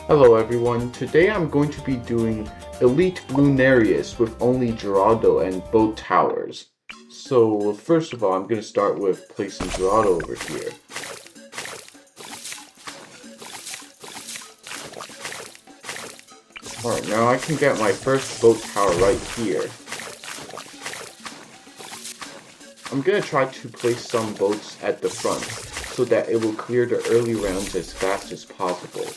Hello everyone, today I'm going to be doing Elite Lunarius with only Geraldo and boat towers. So first of all, I'm going to start with placing Geraldo over here. Alright, now I can get my first boat tower right here. I'm going to try to place some boats at the front so that it will clear the early rounds as fast as possible.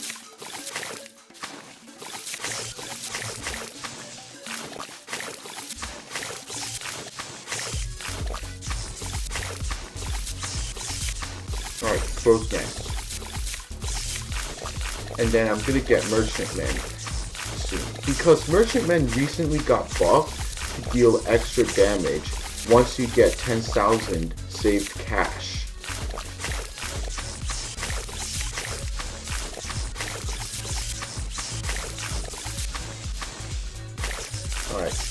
Alright, crow's nest. And then I'm gonna get merchantmen soon. Because merchantmen recently got buffed to deal extra damage once you get 10,000 saved cash. Alright.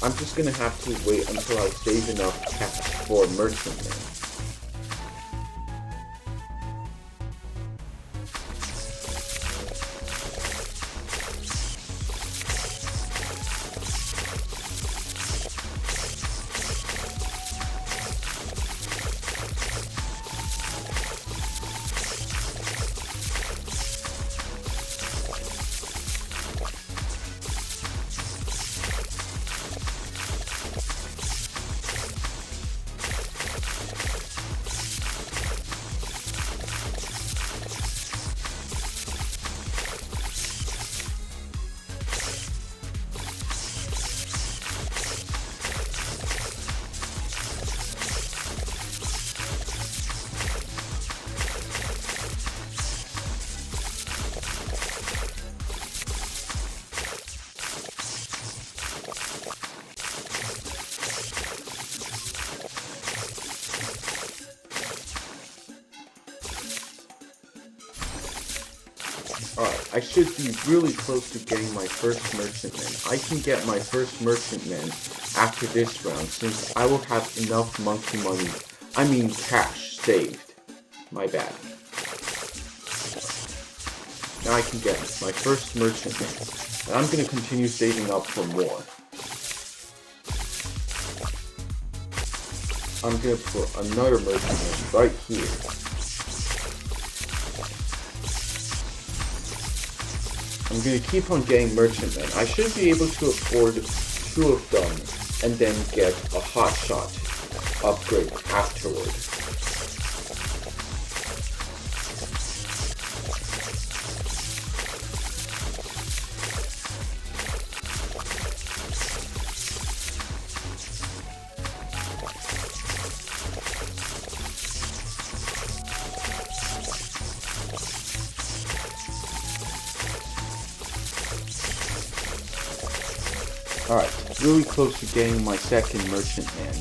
I'm just gonna have to wait until I save enough cash for merchantmen. Alright, I should be really close to getting my first merchantman. I can get my first merchantman after this round since I will have enough monkey money, cash saved. My bad. Now I can get my first merchantman, and I'm gonna continue saving up for more. I'm gonna put another merchantman right here. I'm going to keep on getting merchantmen. I should be able to afford 2 of them and then get a hotshot upgrade afterward. Alright, really close to getting my second merchantman.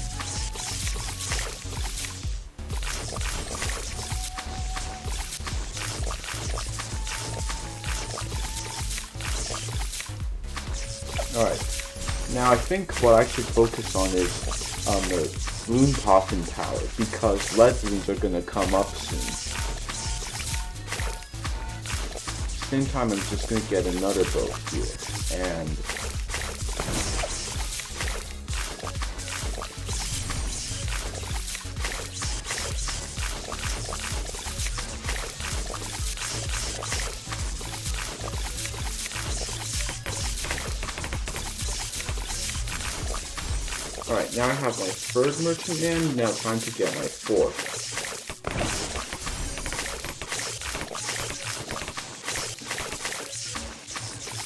Alright, now I think what I should focus on is the Rune Poppin Tower, because lead runes are gonna come up soon. Same time, I'm just gonna get another boat here, and alright, now I have my third merchantman, now time to get my fourth.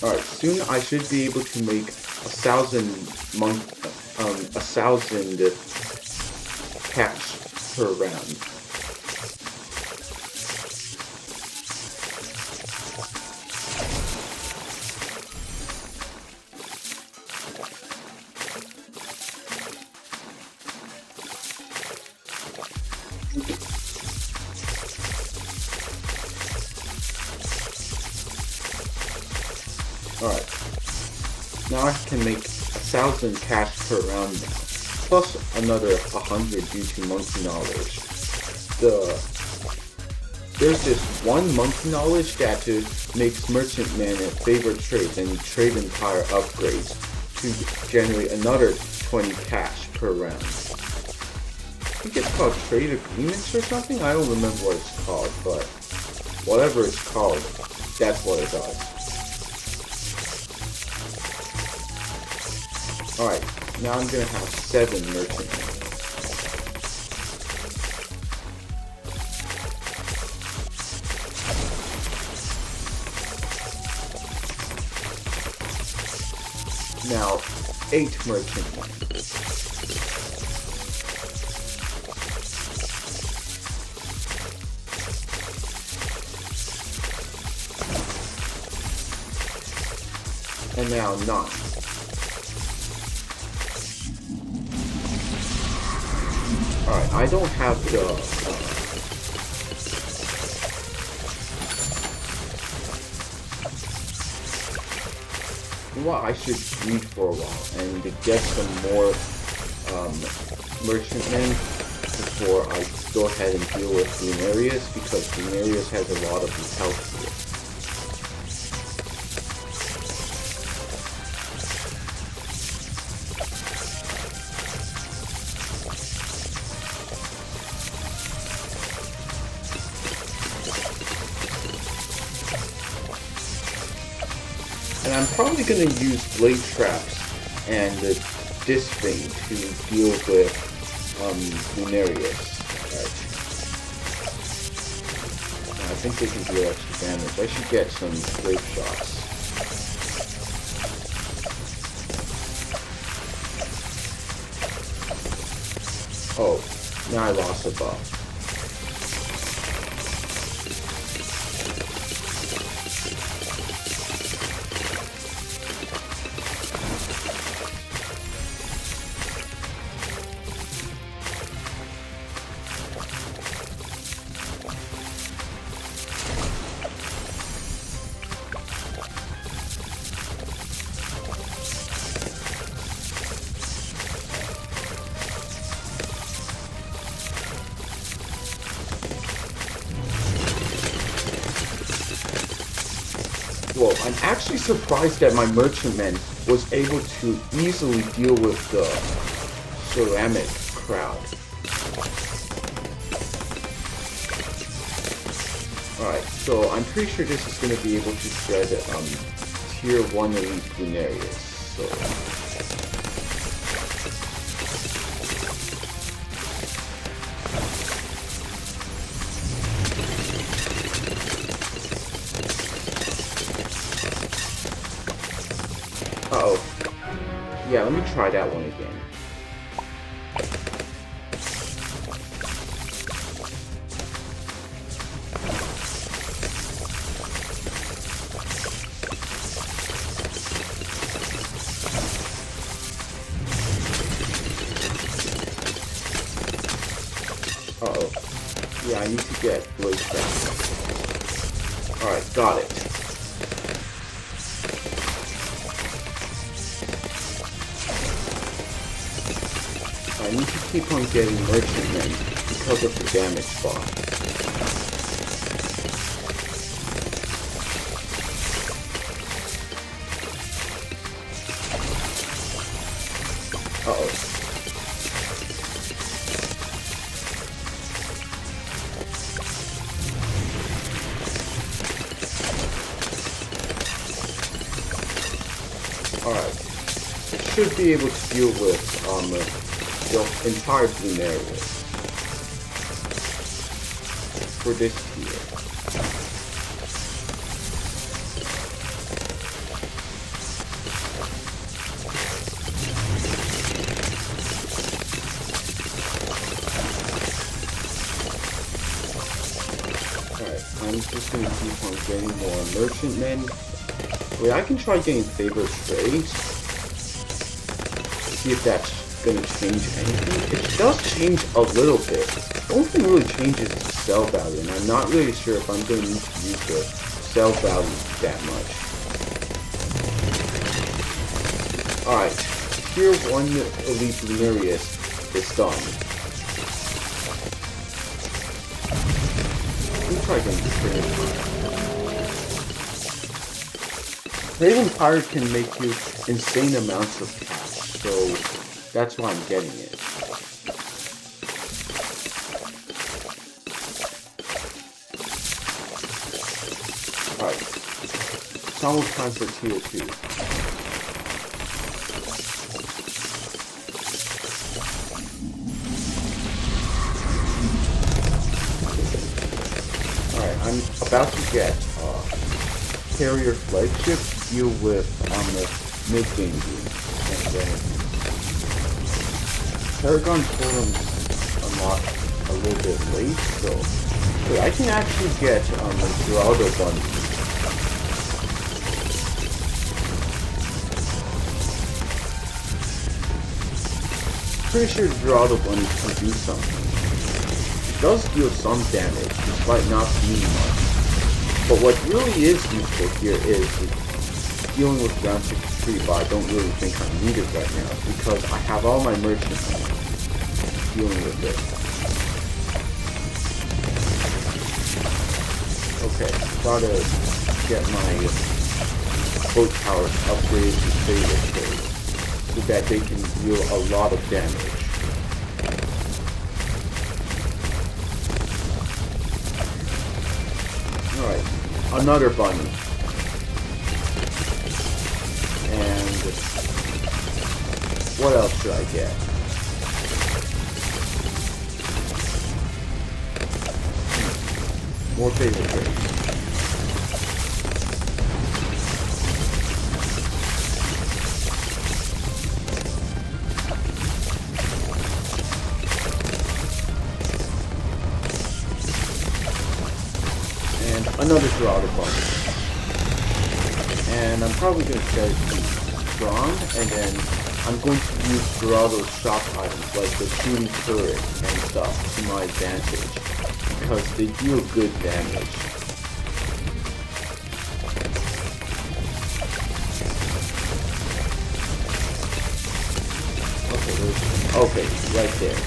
Alright, soon I should be able to make 1,000 cash per round. Alright, now I can make 1,000 cash per round now, plus another 100 due to monkey knowledge. there's this one monkey knowledge that makes merchantmen a favorite trade and trade empire upgrades to generate another 20 cash per round. I think it's called trade agreements or something. I don't remember what it's called, but whatever it's called, that's what it does. Alright, now I'm gonna have 7 merchantmen. Now, 8 merchantmen. And now 9. Alright, I don't have the... Well, I should read for a while and get some more merchantmen before I go ahead and deal with Lunarius, because Lunarius has a lot of health here. And I'm probably going to use blade traps and this thing to deal with Lunarius. Right. I think they can deal extra damage. I should get some blade shots. Oh, now I lost a buff. Whoa, I'm actually surprised that my merchantman was able to easily deal with the ceramic crowd. Alright, so I'm pretty sure this is going to be able to shred tier 1 elite Lunarius. So uh-oh. Yeah, let me try that one again. Uh-oh. Yeah, I need to get blade traps. Alright, got it. I need to keep on getting merchantmen because of the damage bar. Uh-oh. Alright. I should be able to deal with the entire Lunarius for this tier. Alright, I'm just gonna keep on getting more merchantmen. Wait, I can try getting favorite trades. See if that's gonna change anything. It does change a little bit. The only thing really changes is the sell value, and I'm not really sure if I'm gonna need to use the sell value that much. Alright, tier 1 elite Lunarius is done. me try getting Craven Pirate. Craven Pirate can make you insane amounts of cash, so that's why I'm getting it. Alright. It's almost time for tier 2. Alright, I'm about to get carrier flagship, deal with on the mid-game game. And then Paragon Forums unlocked a little bit late, so I can actually get the Geraldo Bunny. Pretty sure Geraldo Bunny can do something. It does deal some damage, despite not being much. But what really is useful here is dealing with round 63, but I don't really think I need it right now, because I have all my merchants dealing with it. Okay, gotta get my boat towers upgraded to fatal trade, so that they can deal a lot of damage. Alright, another bunny. And what else should I get? More fatal trades. Another Geraldo Bunny. And I'm probably going to set it to strong, and then I'm going to use Geraldo's shop items like the shooting turret and stuff to my advantage, because they deal good damage. Okay, right there.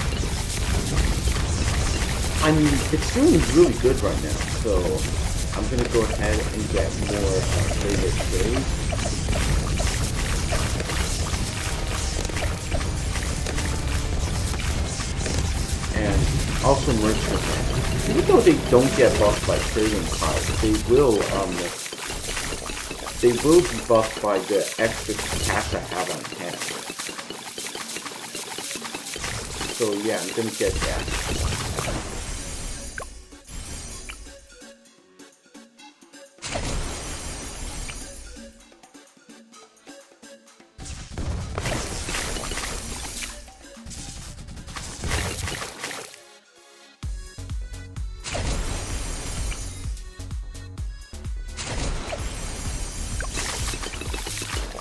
I mean, it's doing really good right now, so I'm gonna go ahead and get more favorite trades. And also merchantmen. Even though they don't get buffed by trading cards, they will be buffed by the extra cash I have on hand. So yeah, I'm gonna get that.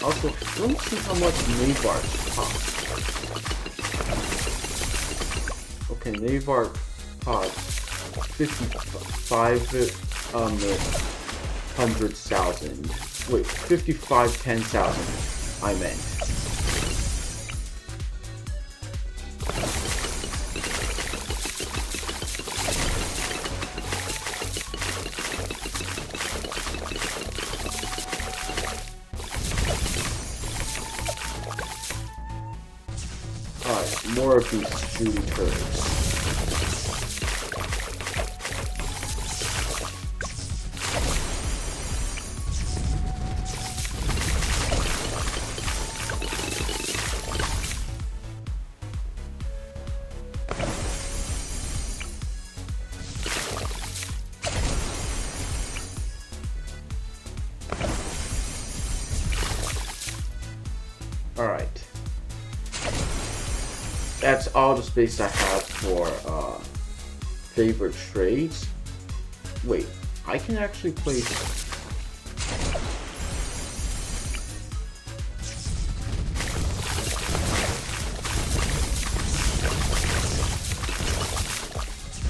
Also, let me see how much Navarre costs. Okay, Navarre costs 55,100,000. Wait, 55,10,000. I meant. More of these shooting turrets. Alright. That's all the space I have for favorite trades. Wait, I can actually place.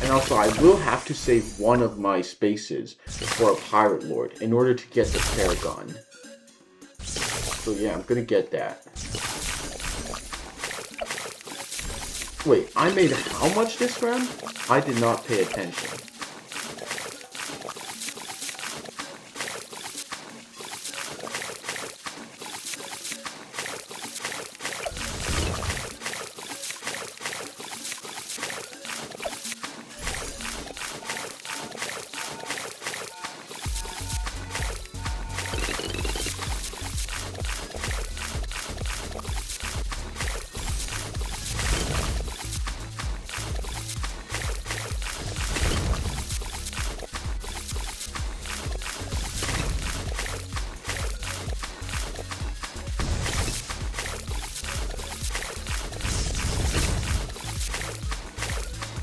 And also, I will have to save one of my spaces for a Pirate Lord in order to get the Paragon. So yeah, I'm gonna get that. Wait, I made how much this round? I did not pay attention.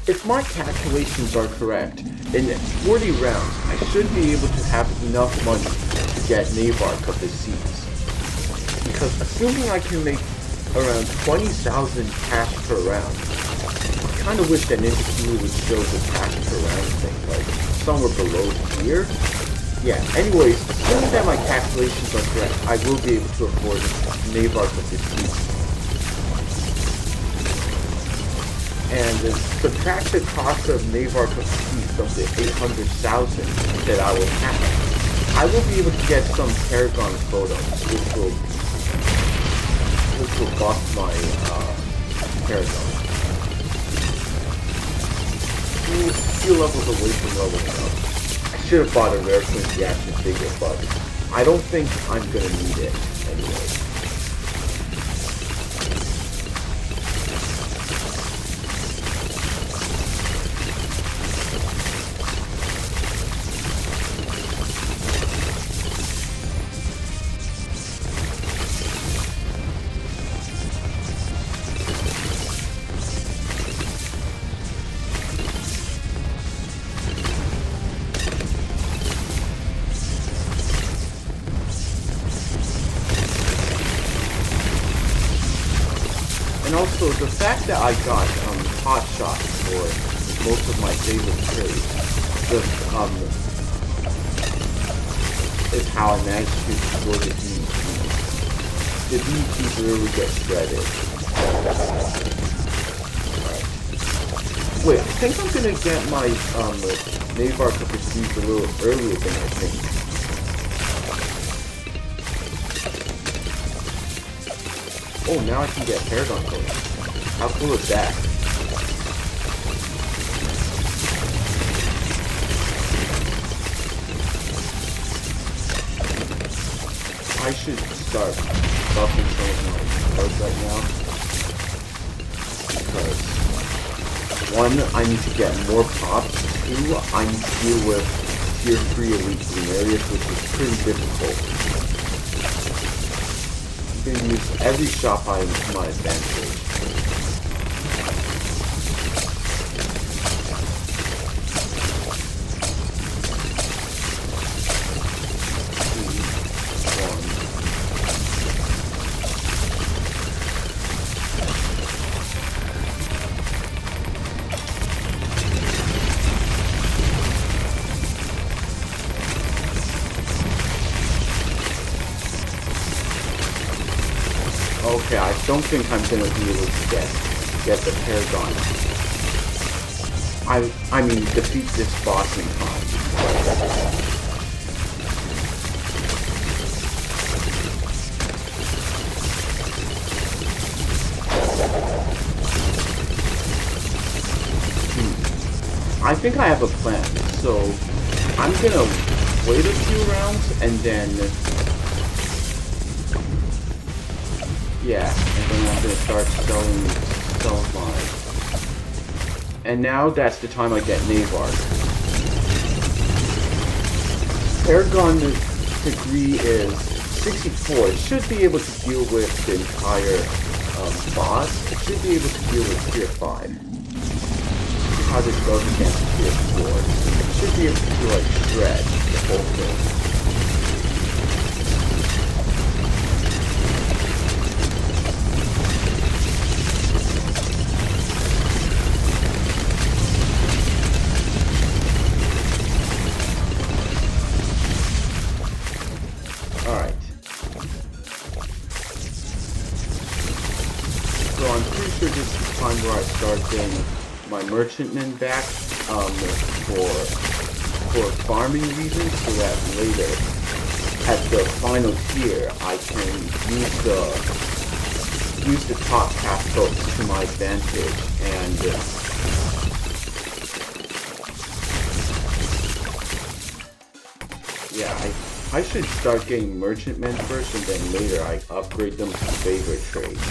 If my calculations are correct, in 40 rounds, I should be able to have enough money to get Navark of the Seas. Because assuming I can make around 20,000 cash per round, I kind of wish that Ninja Kiwi would show the cash per round thing, like somewhere below here. Yeah, anyways, assuming that my calculations are correct, I will be able to afford Navark of the Seas. And subtract the cost of Navark of the Seas from the 800,000 that I will have. I will be able to get some Paragon photos, which will buff my Paragon. Few levels away from leveling up. I should have bought a rare Quincy reaction figure, but I don't think I'm gonna need it anyway. And also, the fact that I got Hot Shot for most of my favorite trades just is how I managed to destroy the DEP. The DEP really gets shredded. Right. Wait, I think I'm gonna get my Navark of the Seas a little earlier than I think. Oh, now I can get Paragon Codes. How cool is that? I should start buffing some of my cards right now. Because, one, I need to get more pops. Two, I need to deal with tier 3 elite Lunarius, which is pretty difficult. I'm going to use every shop item to my advantage. Okay, I don't think I'm gonna be able to get the Paragon. I mean, defeat this boss in time. I think I have a plan. So I'm gonna wait a few rounds and then. Yeah, and then I'm gonna start selling mine. And now that's the time I get Navark. Paragon degree is 64. It should be able to deal with the entire boss. It should be able to deal with tier 5. Because it goes against tier 4. It should be able to like shred the whole thing. Where I start getting my merchantmen back for farming reasons, so that later at the final tier I can use the top half boats to my advantage and yeah, I should start getting merchantmen first and then later I upgrade them to favorite trades.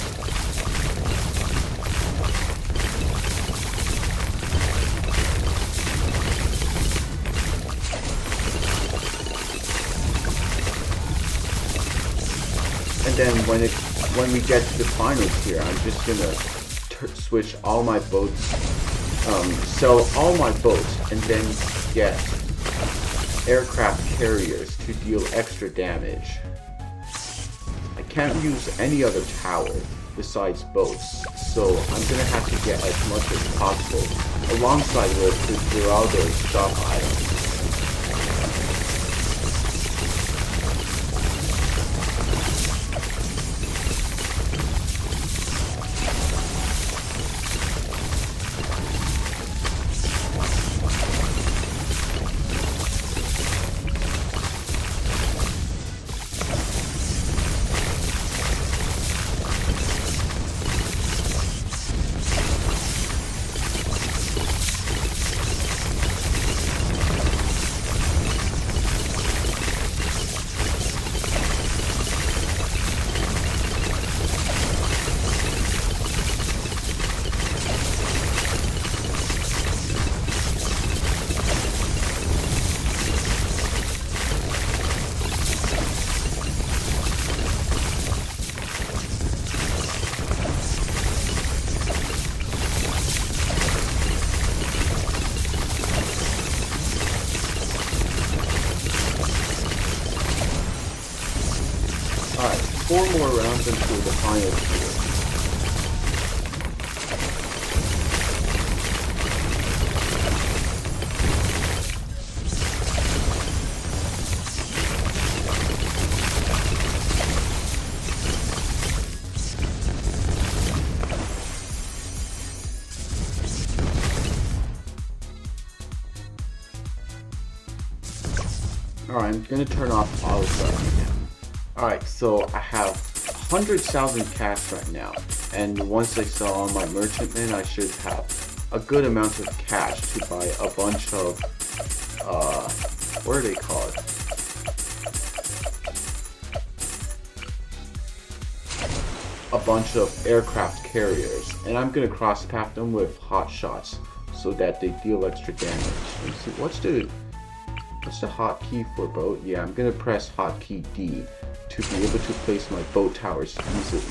And then when we get to the final tier, I'm just gonna switch all my boats sell all my boats and then get aircraft carriers to deal extra damage. I can't use any other tower besides boats, so I'm gonna have to get as much as possible alongside with the Geraldo's stock items. Alright, 4 more rounds until the final tier. Alright, I'm gonna turn off auto start again. Alright, so I have 100,000 cash right now, and once I sell all my merchantmen, I should have a good amount of cash to buy a bunch of, what are they called? A bunch of aircraft carriers, and I'm gonna cross-pack them with hot shots so that they deal extra damage. Let's see, what's the hotkey for boat? Yeah, I'm gonna press hotkey D to be able to place my boat towers easily.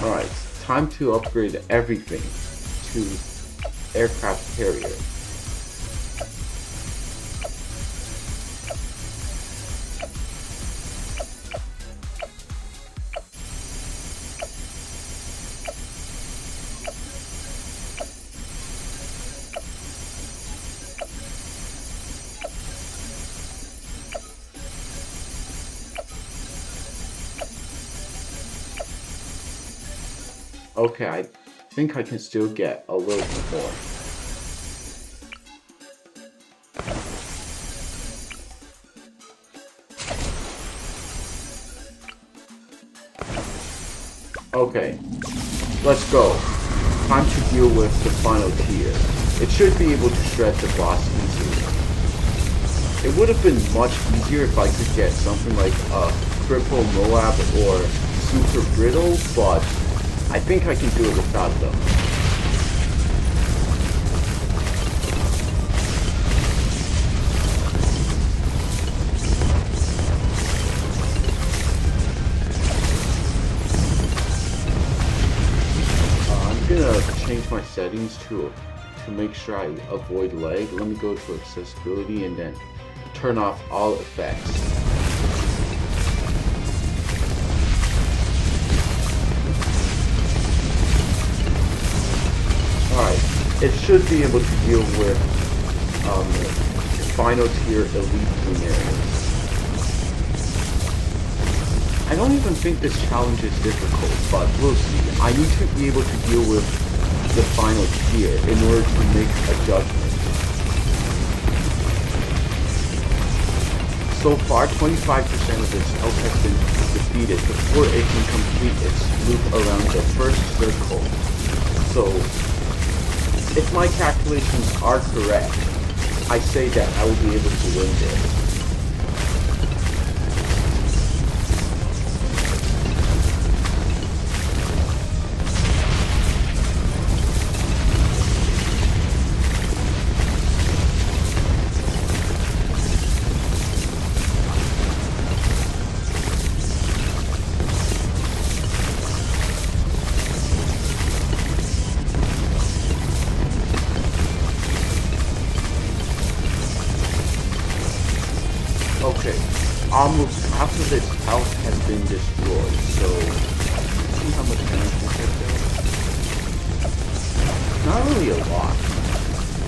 Alright, time to upgrade everything to aircraft carrier. Okay, I think I can still get a little bit more. Okay, let's go. Time to deal with the final tier. It should be able to shred the boss easily. It would have been much easier if I could get something like a Cripple Moab or Super Brittle, but I think I can do it without them. I'm gonna change my settings to make sure I avoid lag. Let me go to accessibility and then turn off all effects. Alright, it should be able to deal with final tier elite luminaries. I don't even think this challenge is difficult, but we'll see. I need to be able to deal with the final tier in order to make a judgment. So far, 25% of its health has been defeated before it can complete its loop around the first circle. So if my calculations are correct, I say that I will be able to win this. Okay, almost half of its health has been destroyed, so see how much damage we took there? Not really a lot.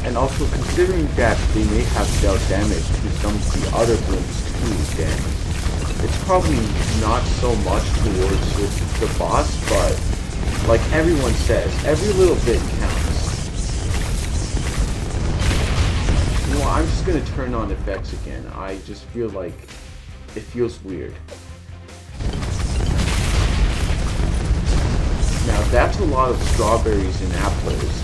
And also considering that they may have dealt damage to some of the other blooms too, then it's probably not so much towards the boss, but like everyone says, every little bit counts. Well, I'm just gonna turn on effects again. I just feel like it feels weird. Now that's a lot of strawberries and apples.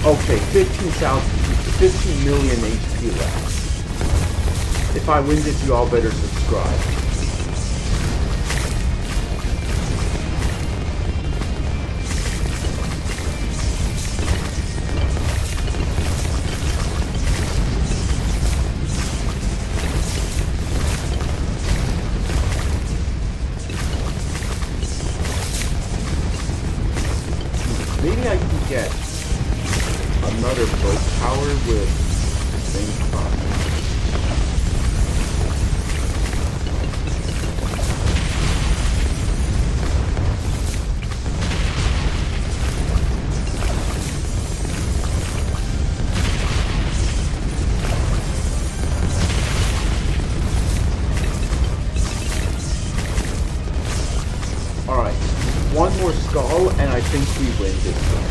Okay, 15 million HP left. If I win this, you all better subscribe. Maybe I can get another boat power with the same process. Alright, one more skull and I think we win this one.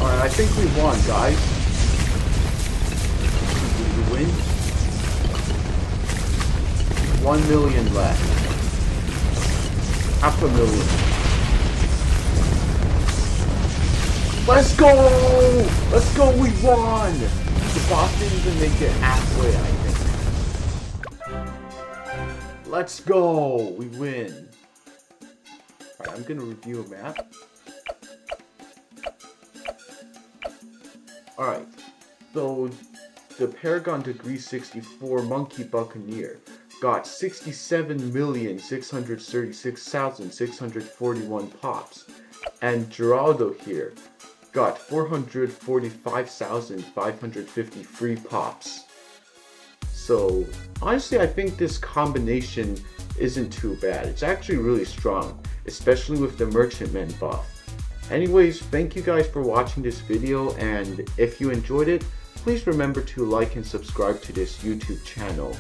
Alright, I think we won, guys. Did we win? 1 million left. Half a million. Let's go! Let's go, we won! The boss didn't even make it halfway, I think. Let's go! We win. Alright, I'm gonna review a map. Alright, so the Paragon Degree 64 Monkey Buccaneer got 67,636,641 pops, and Geraldo here got 445,550 free pops. So honestly, I think this combination isn't too bad. It's actually really strong, especially with the Merchantman buff. Anyways, thank you guys for watching this video, and if you enjoyed it, please remember to like and subscribe to this YouTube channel.